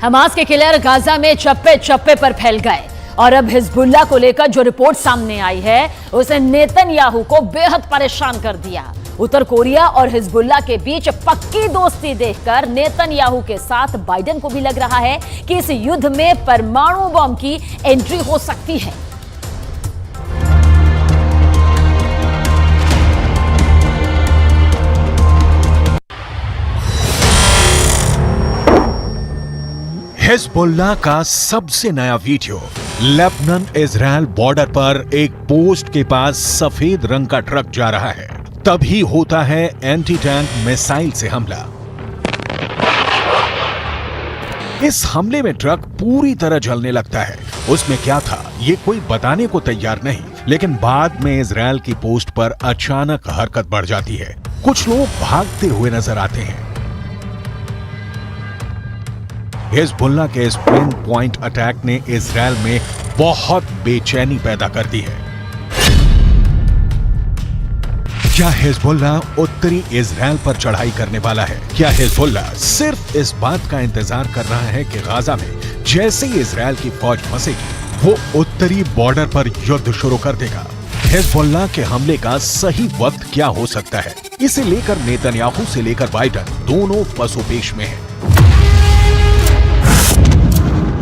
Hamas के killer Gaza में चप्पे चप्पे पर फैल गए और अब हिजबुल्लाह को लेकर जो रिपोर्ट सामने आई है उसे नेतन्याहू को बेहद परेशान कर दिया। उत्तर कोरिया और हिजबुल्लाह के बीच पक्की दोस्ती देखकर नेतन्याहू के साथ बाइडेन को भी लग रहा है कि इस युद्ध में परमाणु बम की एंट्री हो सकती है। हिजबुल्लाह का सबसे नया वीडियो। लेबनान इजराइल बॉर्डर पर एक पोस्ट के पास सफेद रंग का ट्रक जा रहा है, तभी होता है एंटी टैंक मिसाइल से हमला। इस हमले में ट्रक पूरी तरह जलने लगता है। उसमें क्या था ये कोई बताने को तैयार नहीं, लेकिन बाद में इजराइल की पोस्ट पर अचानक हरकत बढ़ जाती है। कुछ लोग भागते हुए नजर आते हैं। हिजबुल्लाह के इस पिन पॉइंट अटैक ने इजराइल में बहुत बेचैनी पैदा कर दी है। क्या हिजबुल्लाह उत्तरी इजराइल पर चढ़ाई करने वाला है? क्या हिजबुल्लाह सिर्फ इस बात का इंतजार कर रहा है कि गाजा में जैसे ही इजराइल की फौज फंसेगी वो उत्तरी बॉर्डर पर युद्ध शुरू कर देगा? हिजबुल्लाह के हमले का सही वक्त क्या हो सकता है, इसे लेकर नेतन्याहू से लेकर बाइडेन दोनों पसोपेश में हैं।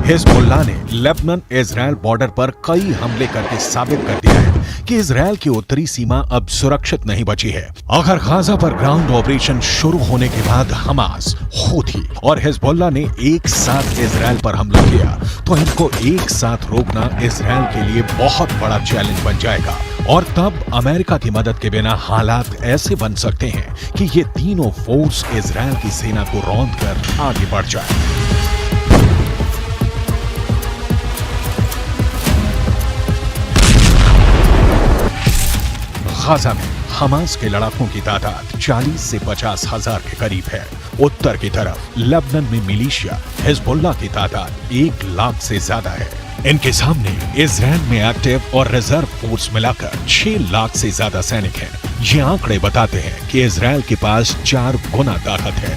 हिजबुल्लाह ने लेबनान इजराइल बॉर्डर पर कई हमले करके साबित कर दिया है कि इजराइल की उत्तरी सीमा अब सुरक्षित नहीं बची है। अगर गाजा पर ग्राउंड ऑपरेशन शुरू होने के बाद हमास, हूथी और हिजबुल्लाह ने एक साथ इजराइल पर हमला किया तो इनको एक साथ रोकना इजराइल के लिए बहुत बड़ा चैलेंज बन जाएगा। और तब अमेरिका की मदद के बिना हालात ऐसे बन सकते हैं कि ये तीनों फोर्स इजराइल की सेना को रौंद कर आगे बढ़ जाए। गाजा में हमास के लड़ाकों की तादाद 40 से 50 हजार के करीब है। उत्तर की तरफ लेबनान में मिलिशिया हिजबुल्लाह की तादाद 1 लाख से ज्यादा है। इनके सामने इजराइल में एक्टिव और रिजर्व फोर्स मिलाकर 6 लाख से ज्यादा सैनिक हैं। ये आंकड़े बताते हैं कि इजराइल के पास 4 गुना ताकत है।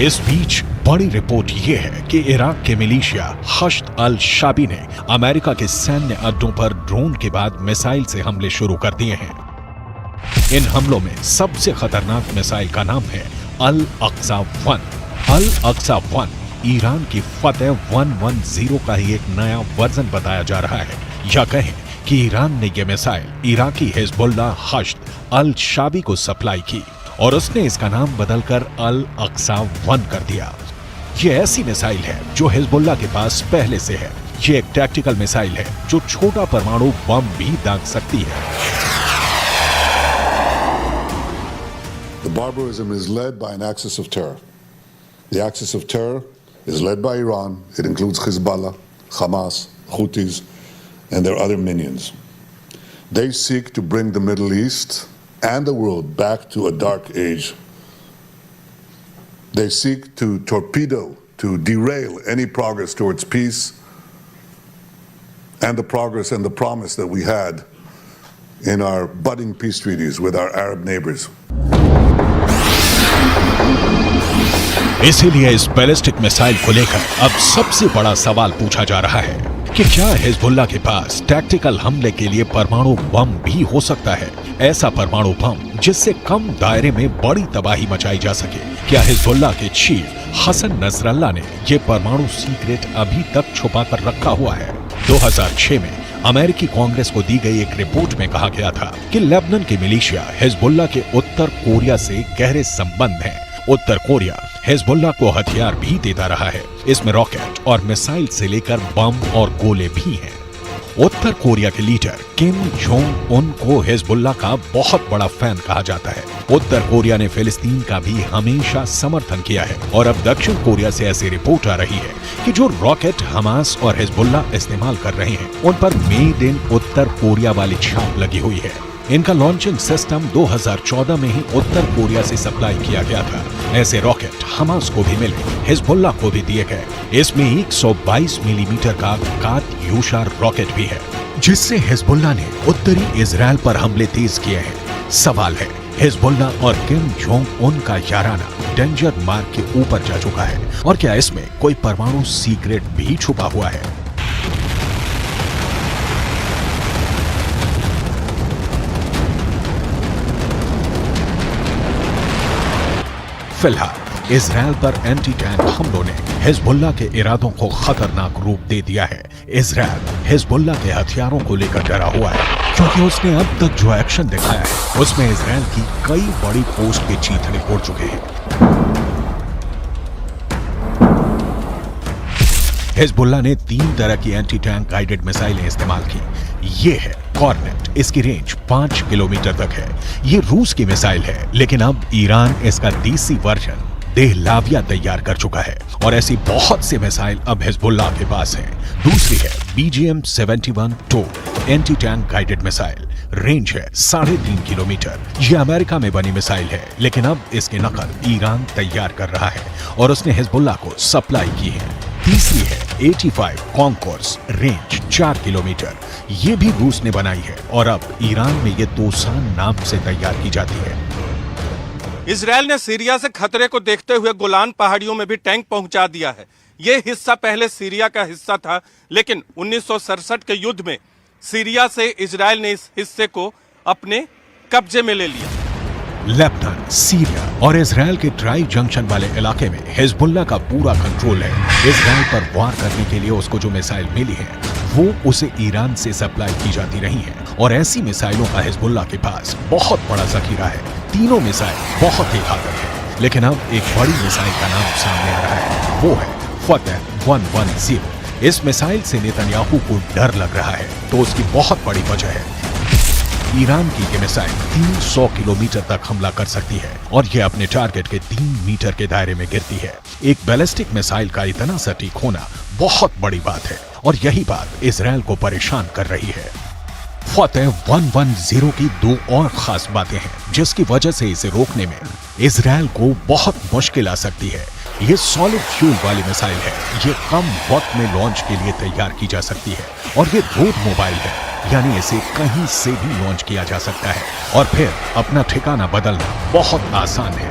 इस बीच बड़ी रिपोर्ट ये है कि इराक के मिलिशिया हश्द अल शाबी ने अमेरिका के सैन्य अड्डों पर ड्रोन के बाद मिसाइल से हमले शुरू कर दिए हैं। इन हमलों में सबसे खतरनाक मिसाइल का नाम है अल अक्सा 1। अल अक्सा 1 ईरान की फतेह 110 का ही एक नया वर्जन बताया जा रहा है। या कहें कि ईरान ने यह मिसाइल इराकी हिजबुल्लाह हश्द अल शाबी को सप्लाई की और उसने इसका नाम बदलकर अल अक्सा 1 कर दिया। यह ऐसी मिसाइल है जो हिजबुल्लाह के पास पहले से है। यह एक टैक्टिकल मिसाइल है जो छोटा परमाणु बम भी दाग सकती है। The barbarism is led by an axis of terror. The axis of terror is led by Iran. It includes Hezbollah, Hamas, Houthis, and their other minions. They seek to bring the Middle East and the world back to a dark age. They seek to torpedo, to derail any progress towards peace and the progress and the promise that we had in our budding peace treaties with our Arab neighbors. इसीलिए इस ballistic missile को लेकर अब सबसे बड़ा सवाल पूछा जा रहा है कि क्या हिजबुल्लाह के पास टैक्टिकल हमले के लिए परमाणु बम भी हो सकता है? ऐसा परमाणु बम जिससे कम दायरे में बड़ी तबाही मचाई जा सके। क्या हिजबुल्लाह के चीफ हसन नसरल्लाह ने ये परमाणु सीक्रेट अभी तक छुपा कर रखा हुआ है? 2006 में अमेरिकी कांग्रेस को दी गई एक रिपोर्ट में कहा गया था कि लेबनान के मिलिशिया हिजबुल्लाह के उत्तर कोरिया से गहरे संबंध हैं। उत्तर कोरिया हिजबुल्लाह को हथियार भी देता रहा है। इसमें रॉकेट और मिसाइल से लेकर बम और गोले भी हैं। उत्तर कोरिया के लीडर किम जोंग उन को हिजबुल्लाह का बहुत बड़ा फैन कहा जाता है। उत्तर कोरिया ने फिलिस्तीन का भी हमेशा समर्थन किया है और अब दक्षिण कोरिया से ऐसी रिपोर्ट आ रही है कि जो रॉकेट हमास और हिजबुल्ला इस्तेमाल कर रहे हैं उन पर मेड इन उत्तर कोरिया वाली छाप लगी हुई है। इनका लॉन्चिंग सिस्टम 2014 में ही उत्तर कोरिया से सप्लाई किया गया था। ऐसे रॉकेट हमास को भी मिले, हिजबुल्ला को भी दिए गए। इसमें 122 मिलीमीटर का कात्यूशा रॉकेट भी है, जिससे हिजबुल्ला ने उत्तरी इजराइल पर हमले तेज किए हैं। सवाल है, हिजबुल्ला और किम जोंग उन का याराना डेंजर मार्क के ऊपर जा चुका है और क्या इसमें कोई परमाणु सीक्रेट भी छुपा हुआ है? फिलहाल इजराइल पर एंटी टैंक हमलों ने हिजबुल्ला के इरादों को खतरनाक रूप दे दिया है। इजराइल हिजबुल्ला के हथियारों को लेकर डरा हुआ है क्योंकि उसने अब तक जो एक्शन दिखाया है उसमें इजराइल की कई बड़ी पोस्ट के चीथड़े उड़ चुके हैं। हिजबुल्ला ने 3 तरह की एंटी टैंक गाइडेड मिसाइलें इस्तेमाल की। ये है कॉर्नेट, इसकी रेंज 5 किलोमीटर तक है। ये रूस की मिसाइल है, लेकिन अब ईरान इसका देसी वर्जन देहलाविया तैयार कर चुका है और ऐसी बहुत सी मिसाइल अब हिजबुल्ला के पास हैं। दूसरी है BGM-71 anti tank guided missile, range है 3.5 किलोमीटर। ये अमेरिका में बनी मिसाइल है, लेकिन अब इसकी नकल ईरान तैयार कर रहा है और उसने हिजबुल्ला को सप्लाई की है। तीसरी है 85 कॉन्कोर्स, रेंज 4 किलोमीटर। ये भी रूस ने बनाई है और अब ईरान में ये तोसान नाम से तैयार की जाती है। इजराइल ने सीरिया से खतरे को देखते हुए गोलान पहाड़ियों में भी टैंक पहुंचा दिया है। ये हिस्सा पहले सीरिया का हिस्सा था, लेकिन 1967 के युद्ध में सीरिया से इजराइल ने इस हिस्से को अपने कब्जे में ले लिया। लेबनान, सीरिया और इजराइल के ट्राई जंक्शन वाले इलाके में हिजबुल्ला का पूरा कंट्रोल है। इजराइल पर वार करने के लिए उसको जो मिसाइल मिली है वो उसे ईरान से सप्लाई की जाती रही है और ऐसी मिसाइलों का हिजबुल्ला के पास बहुत बड़ा जखीरा है। तीनों मिसाइल बहुत ही घातक है, लेकिन अब एक बड़ी मिसाइल का नाम सामने आ रहा है, वो है फतह 110। इस मिसाइल से नेतन्याहू को डर लग रहा है, तो उसकी बहुत बड़ी वजह है ईरान की ये मिसाइल 300 किलोमीटर तक हमला कर सकती है और ये अपने टारगेट के 3 मीटर के दायरे में गिरती है। एक बैलिस्टिक मिसाइल का इतना सटीक होना बहुत बड़ी बात है और यही बात इजराइल को परेशान कर रही है। फतह 110 की 2 और खास बातें हैं जिसकी वजह से इसे रोकने में इजराइल को बहुत मुश्किल आ सकती है। ये सॉलिड फ्यूल वाली मिसाइल है, ये कम वक्त में लॉन्च के लिए तैयार की जा सकती है और ये रोड मोबाइल है, यानी इसे कहीं से भी लॉन्च किया जा सकता है और फिर अपना ठिकाना बदलना बहुत आसान है।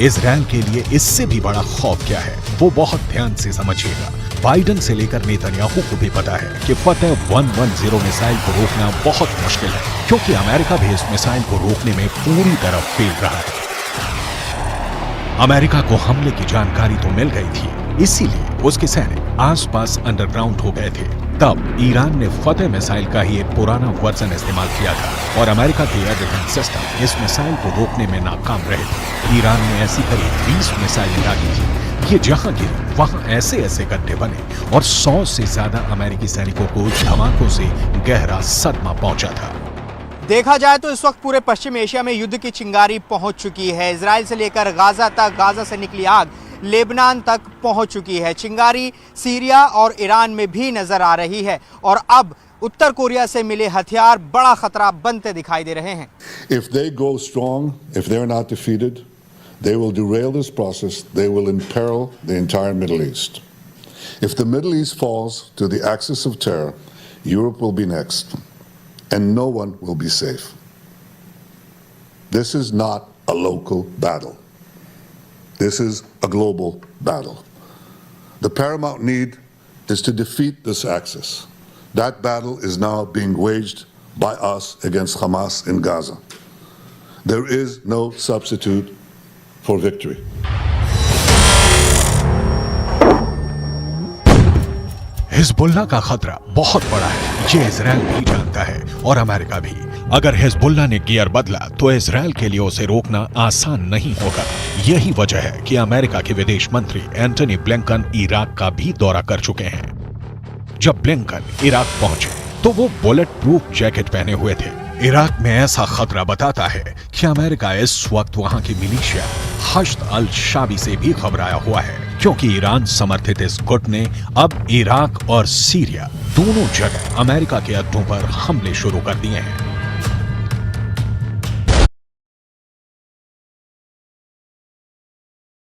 इजराइल के लिए इससे भी बड़ा खौफ क्या है वो बहुत ध्यान से समझिएगा। बाइडेन से लेकर नेतन्याहू को भी पता है कि फतह 110 मिसाइल को रोकना बहुत मुश्किल है, क्योंकि अमेरिका भी इस मिसाइल को रोकने में पूरी तरह फेल रहा है। अमेरिका को हमले की जानकारी तो मिल गई थी, इसीलिए उसके सैनिक आसपास अंडरग्राउंड हो गए थे। तब ईरान ने फतह मिसाइल का ही एक पुराना वर्जन इस्तेमाल किया था और अमेरिका के एयर डिफेंस सिस्टम इस मिसाइल को रोकने में नाकाम रहे थे। ईरान ने ऐसी करीब 20 मिसाइलें दागी थी। ये जहां गिरी वहां ऐसे ऐसे गड्ढे बने और 100 से ज्यादा अमेरिकी सैनिकों को धमाकों से गहरा सदमा पहुंचा था। देखा जाए तो इस वक्त पूरे पश्चिम एशिया में युद्ध की चिंगारी पहुंच चुकी है। इजराइल से लेकर गाजा तक, गाजा से निकली आग लेबनान तक पहुंच चुकी है। चिंगारी सीरिया और ईरान में भी नजर आ रही है और अब उत्तर कोरिया से मिले हथियार बड़ा खतरा बनते दिखाई दे रहे हैं। If they go strong, if they're not defeated, they will derail this process. They will imperil the entire Middle East. If the Middle East falls to the axis of terror, Europe will be next, and no one will be safe. This is not a local battle. This is a global battle. The paramount need is to defeat this axis. That battle is now being waged by us against Hamas in Gaza. There is no substitute for victory. Hezbollah का खतरा बहुत बड़ा है, ये Israel भी जानता है और अमेरिका भी। अगर हिजबुल्लाह ने गियर बदला तो इजराइल के लिए उसे रोकना आसान नहीं होगा। यही वजह है कि अमेरिका के विदेश मंत्री एंटनी ब्लिंकन इराक का भी दौरा कर चुके हैं। जब ब्लिंकन इराक पहुंचे तो वो बुलेट प्रूफ जैकेट पहने हुए थे। इराक में ऐसा खतरा बताता है कि अमेरिका इस वक्त वहां की मिलिशिया हश्द अल शाबी से भी घबराया हुआ है, क्योंकि ईरान समर्थित इस गुट ने अब इराक और सीरिया दोनों जगह अमेरिका के अड्डों पर हमले शुरू कर दिए हैं।